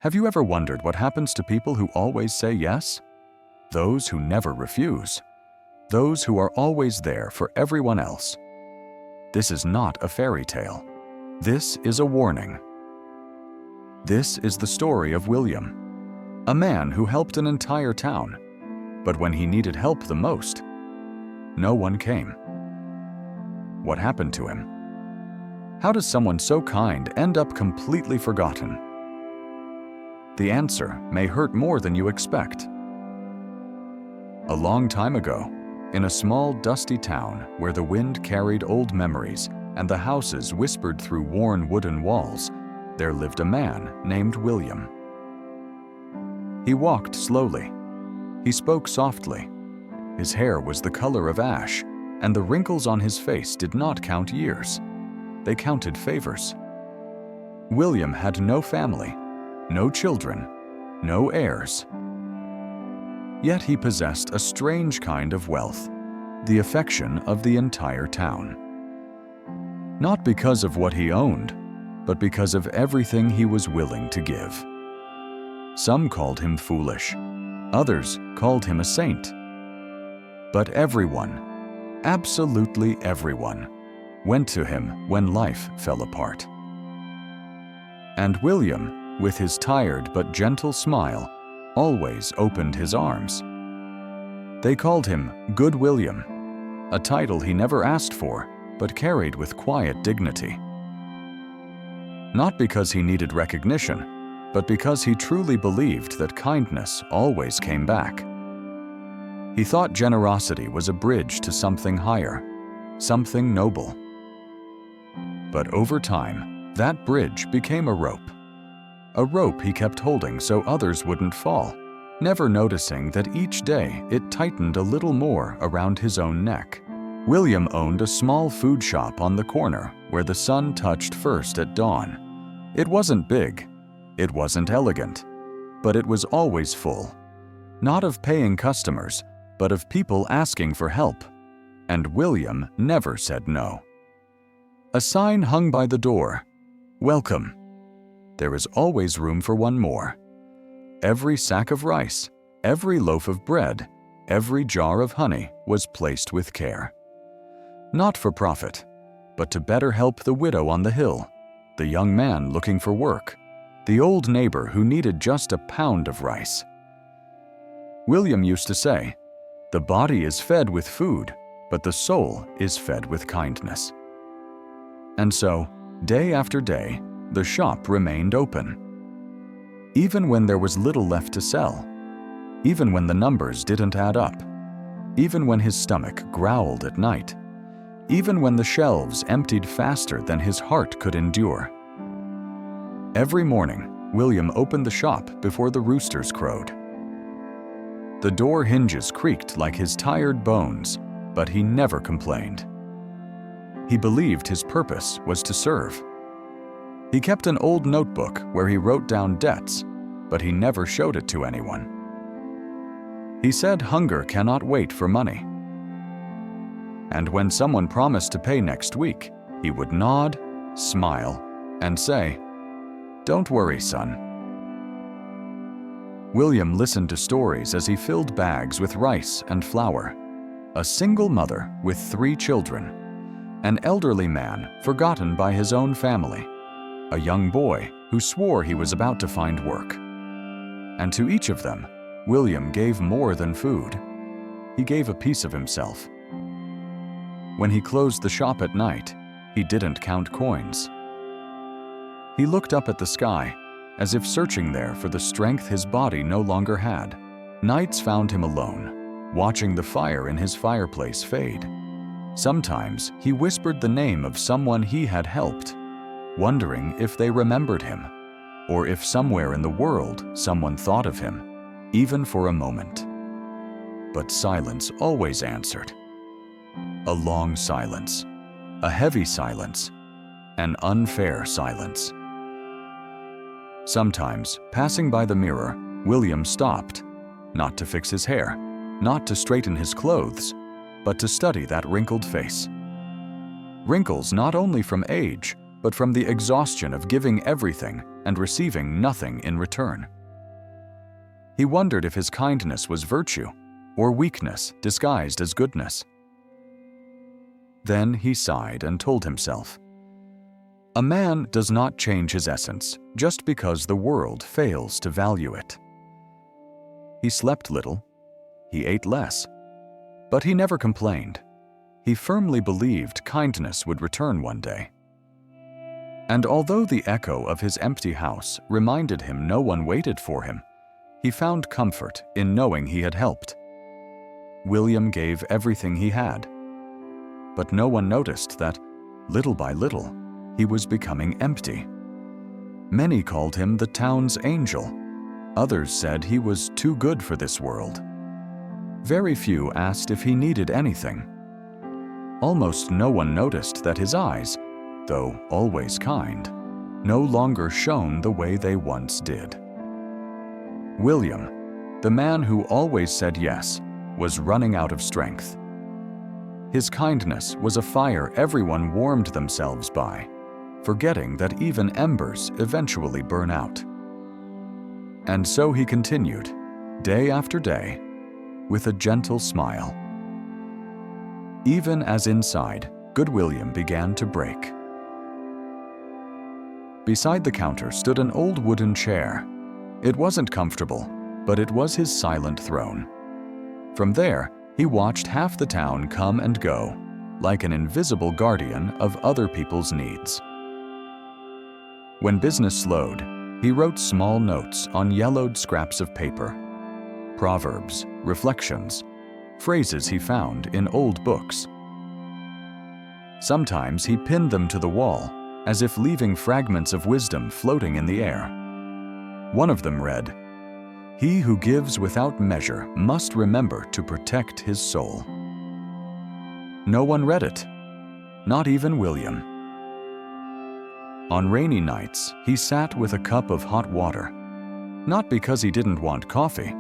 Have you ever wondered what happens to people who always say yes? Those who never refuse. Those who are always there for everyone else. This is not a fairy tale. This is a warning. This is the story of William, a man who helped an entire town, but when he needed help the most, no one came. What happened to him? How does someone so kind end up completely forgotten? The answer may hurt more than you expect. A long time ago, in a small dusty town where the wind carried old memories and the houses whispered through worn wooden walls, there lived a man named William. He walked slowly. He spoke softly. His hair was the color of ash, and the wrinkles on his face did not count years. They counted favors. William had no family, no children, no heirs. Yet he possessed a strange kind of wealth, the affection of the entire town. Not because of what he owned, but because of everything he was willing to give. Some called him foolish, others called him a saint. But everyone, absolutely everyone, went to him when life fell apart. And William, with his tired but gentle smile, always opened his arms. They called him Good William, a title he never asked for, but carried with quiet dignity. Not because he needed recognition, but because he truly believed that kindness always came back. He thought generosity was a bridge to something higher, something noble. But over time, that bridge became a rope he kept holding so others wouldn't fall, never noticing that each day it tightened a little more around his own neck. William owned a small food shop on the corner where the sun touched first at dawn. It wasn't big, it wasn't elegant, but it was always full. Not of paying customers, but of people asking for help. And William never said no. A sign hung by the door, "Welcome." There is always room for one more. Every sack of rice, every loaf of bread, every jar of honey was placed with care. Not for profit, but to better help the widow on the hill, the young man looking for work, the old neighbor who needed just a pound of rice. William used to say, "The body is fed with food, but the soul is fed with kindness." And so, day after day, the shop remained open. Even when there was little left to sell, even when the numbers didn't add up, even when his stomach growled at night, even when the shelves emptied faster than his heart could endure. Every morning, William opened the shop before the roosters crowed. The door hinges creaked like his tired bones, but he never complained. He believed his purpose was to serve. He kept an old notebook where he wrote down debts, but he never showed it to anyone. He said hunger cannot wait for money. And when someone promised to pay next week, he would nod, smile, and say, "Don't worry, son." William listened to stories as he filled bags with rice and flour. A single mother with 3 children, an elderly man forgotten by his own family, a young boy who swore he was about to find work. And to each of them, William gave more than food. He gave a piece of himself. When he closed the shop at night, he didn't count coins. He looked up at the sky, as if searching there for the strength his body no longer had. Nights found him alone, watching the fire in his fireplace fade. Sometimes he whispered the name of someone he had helped, wondering if they remembered him, or if somewhere in the world someone thought of him, even for a moment. But silence always answered. A long silence, a heavy silence, an unfair silence. Sometimes, passing by the mirror, William stopped, not to fix his hair, not to straighten his clothes, but to study that wrinkled face. Wrinkles not only from age, but from the exhaustion of giving everything and receiving nothing in return. He wondered if his kindness was virtue or weakness disguised as goodness. Then he sighed and told himself, "A man does not change his essence just because the world fails to value it." He slept little, he ate less, but he never complained. He firmly believed kindness would return one day. And although the echo of his empty house reminded him no one waited for him, he found comfort in knowing he had helped. William gave everything he had, but no one noticed that, little by little, he was becoming empty. Many called him the town's angel. Others said he was too good for this world. Very few asked if he needed anything. Almost no one noticed that his eyes, though always kind, no longer shone the way they once did. William, the man who always said yes, was running out of strength. His kindness was a fire everyone warmed themselves by, forgetting that even embers eventually burn out. And so he continued, day after day, with a gentle smile. Even as inside, good William began to break. Beside the counter stood an old wooden chair. It wasn't comfortable, but it was his silent throne. From there, he watched half the town come and go, like an invisible guardian of other people's needs. When business slowed, he wrote small notes on yellowed scraps of paper. Proverbs, reflections, phrases he found in old books. Sometimes he pinned them to the wall, as if leaving fragments of wisdom floating in the air. One of them read, "He who gives without measure must remember to protect his soul." No one read it, not even William. On rainy nights, he sat with a cup of hot water, not because he didn't want coffee,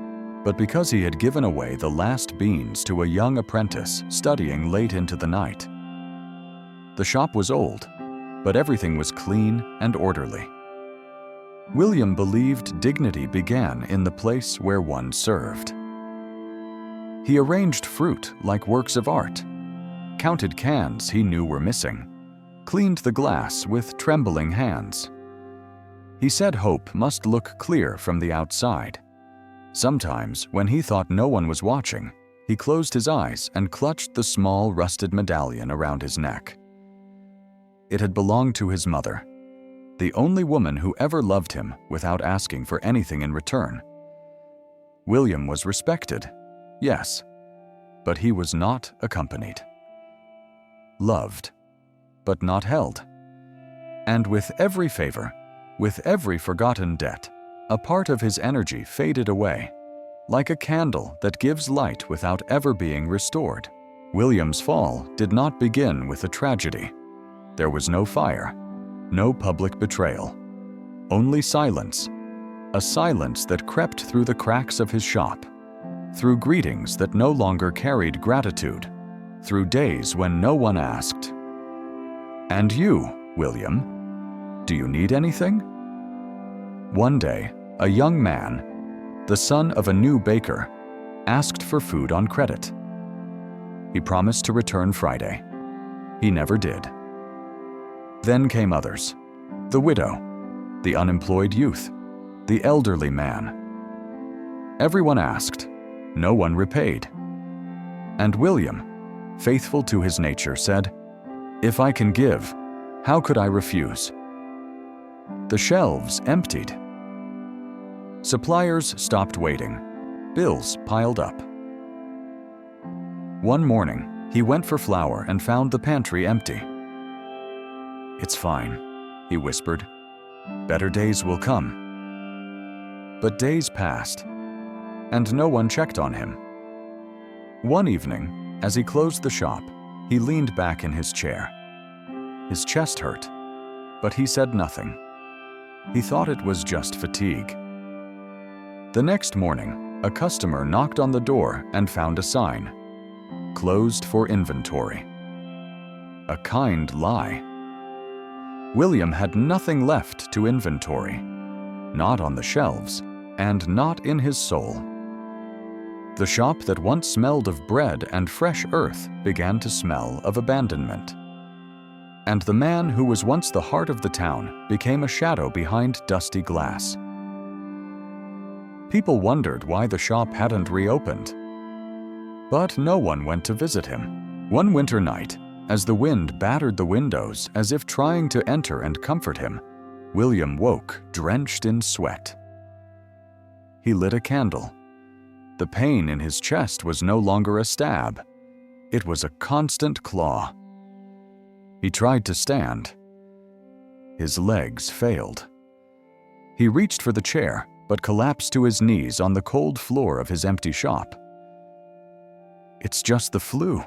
but because he had given away the last beans to a young apprentice studying late into the night. The shop was old, but everything was clean and orderly. William believed dignity began in the place where one served. He arranged fruit like works of art, counted cans he knew were missing, cleaned the glass with trembling hands. He said hope must look clear from the outside. Sometimes, when he thought no one was watching, he closed his eyes and clutched the small rusted medallion around his neck. It had belonged to his mother, the only woman who ever loved him without asking for anything in return. William was respected, yes, but he was not accompanied. Loved, but not held. And with every favor, with every forgotten debt, a part of his energy faded away, like a candle that gives light without ever being restored. William's fall did not begin with a tragedy. There was no fire, no public betrayal, only silence, a silence that crept through the cracks of his shop, through greetings that no longer carried gratitude, through days when no one asked, "And you, William, do you need anything?" One day, a young man, the son of a new baker, asked for food on credit. He promised to return Friday. He never did. Then came others, the widow, the unemployed youth, the elderly man. Everyone asked, no one repaid. And William, faithful to his nature, said, "If I can give, how could I refuse?" The shelves emptied. Suppliers stopped waiting. Bills piled up. One morning, he went for flour and found the pantry empty. "It's fine," he whispered. "Better days will come." But days passed, and no one checked on him. One evening, as he closed the shop, he leaned back in his chair. His chest hurt, but he said nothing. He thought it was just fatigue. The next morning, a customer knocked on the door and found a sign, "Closed for inventory." A kind lie. William had nothing left to inventory, not on the shelves, and not in his soul. The shop that once smelled of bread and fresh earth began to smell of abandonment. And the man who was once the heart of the town became a shadow behind dusty glass. People wondered why the shop hadn't reopened. But no one went to visit him. One winter night, as the wind battered the windows as if trying to enter and comfort him, William woke drenched in sweat. He lit a candle. The pain in his chest was no longer a stab. It was a constant claw. He tried to stand. His legs failed. He reached for the chair, but collapsed to his knees on the cold floor of his empty shop. "It's just the flu,"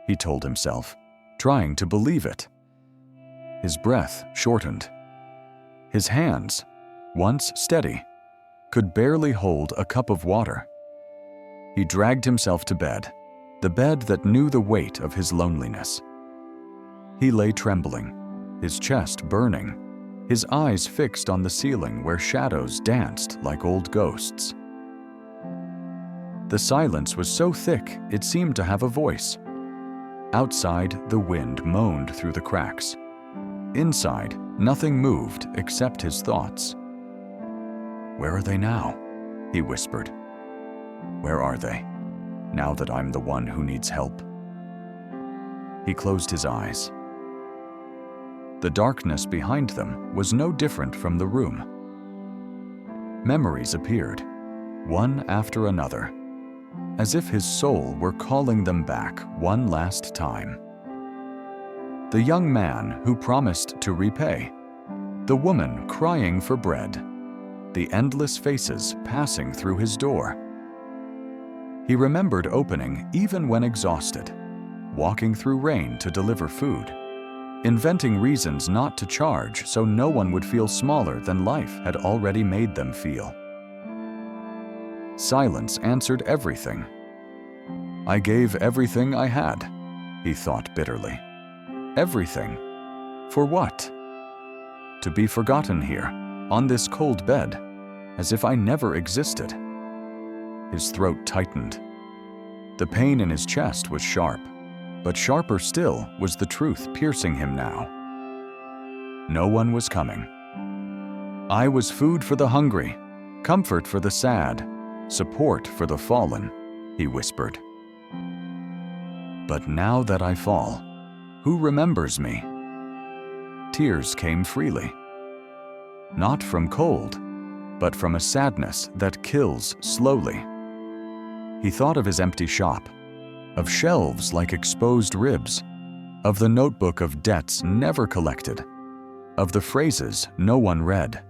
he told himself, trying to believe it. His breath shortened. His hands, once steady, could barely hold a cup of water. He dragged himself to bed, the bed that knew the weight of his loneliness. He lay trembling, his chest burning, his eyes fixed on the ceiling where shadows danced like old ghosts. The silence was so thick it seemed to have a voice. Outside, the wind moaned through the cracks. Inside, nothing moved except his thoughts. "Where are they now?" he whispered. "Where are they, now that I'm the one who needs help?" He closed his eyes. The darkness behind them was no different from the room. Memories appeared, one after another, as if his soul were calling them back one last time. The young man who promised to repay, the woman crying for bread, the endless faces passing through his door. He remembered opening even when exhausted, walking through rain to deliver food, inventing reasons not to charge so no one would feel smaller than life had already made them feel. Silence answered everything. "I gave everything I had," he thought bitterly. Everything. For what? To be forgotten here, on this cold bed, as if I never existed. His throat tightened. The pain in his chest was sharp, but sharper still was the truth piercing him now. No one was coming. "I was food for the hungry, comfort for the sad, support for the fallen," he whispered. "But now that I fall, who remembers me?" Tears came freely. Not from cold, but from a sadness that kills slowly. He thought of his empty shop, of shelves like exposed ribs, of the notebook of debts never collected, of the phrases no one read.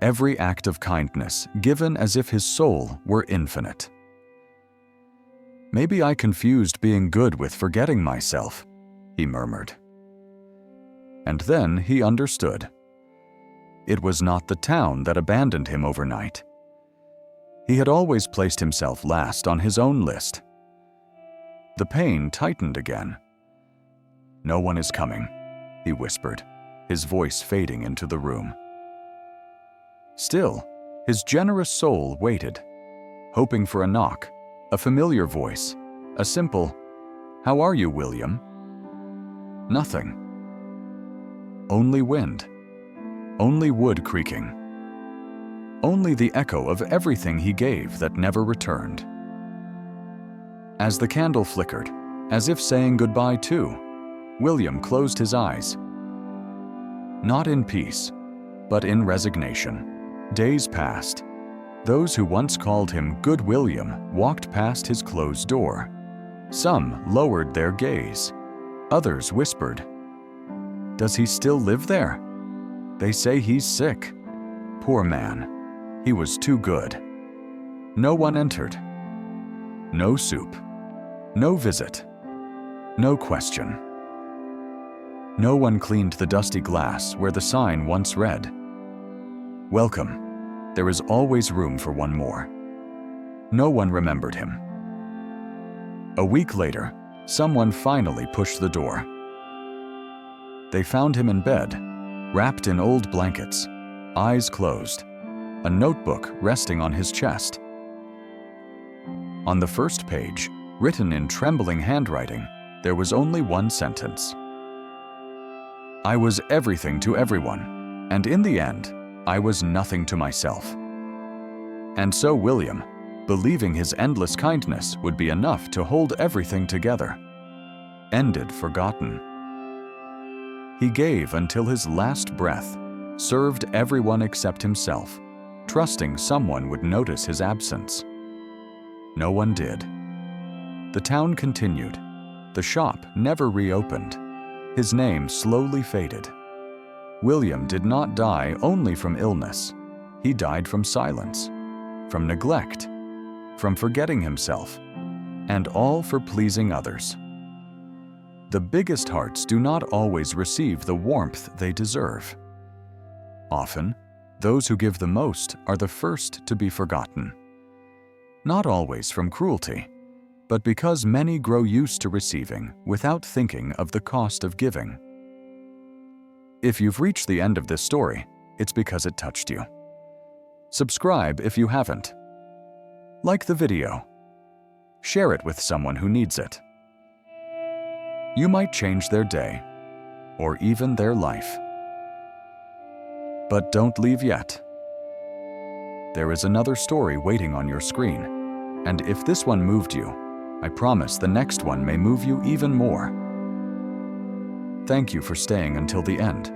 Every act of kindness given as if his soul were infinite. "Maybe I confused being good with forgetting myself," he murmured. And then he understood. It was not the town that abandoned him overnight. He had always placed himself last on his own list. The pain tightened again. "No one is coming," he whispered, his voice fading into the room. Still, his generous soul waited, hoping for a knock, a familiar voice, a simple, "How are you, William?" Nothing. Only wind. Only wood creaking. Only the echo of everything he gave that never returned. As the candle flickered, as if saying goodbye too, William closed his eyes. Not in peace, but in resignation. Days passed. Those who once called him Good William walked past his closed door. Some lowered their gaze. Others whispered, "Does he still live there? They say he's sick. Poor man. He was too good." No one entered. No soup. No visit. No question. No one cleaned the dusty glass where the sign once read, "Welcome. There is always room for one more." No one remembered him. A week later, someone finally pushed the door. They found him in bed, wrapped in old blankets, eyes closed, a notebook resting on his chest. On the first page, written in trembling handwriting, there was only one sentence. I was everything to everyone, and in the end, I was nothing to myself. And so William, believing his endless kindness would be enough to hold everything together, ended forgotten. He gave until his last breath, served everyone except himself, trusting someone would notice his absence. No one did. The town continued. The shop never reopened. His name slowly faded. William did not die only from illness. He died from silence, from neglect, from forgetting himself, and all for pleasing others. The biggest hearts do not always receive the warmth they deserve. Often, those who give the most are the first to be forgotten. Not always from cruelty, but because many grow used to receiving without thinking of the cost of giving. If you've reached the end of this story, it's because it touched you. Subscribe if you haven't. Like the video. Share it with someone who needs it. You might change their day, or even their life. But don't leave yet. There is another story waiting on your screen, and if this one moved you, I promise the next one may move you even more. Thank you for staying until the end.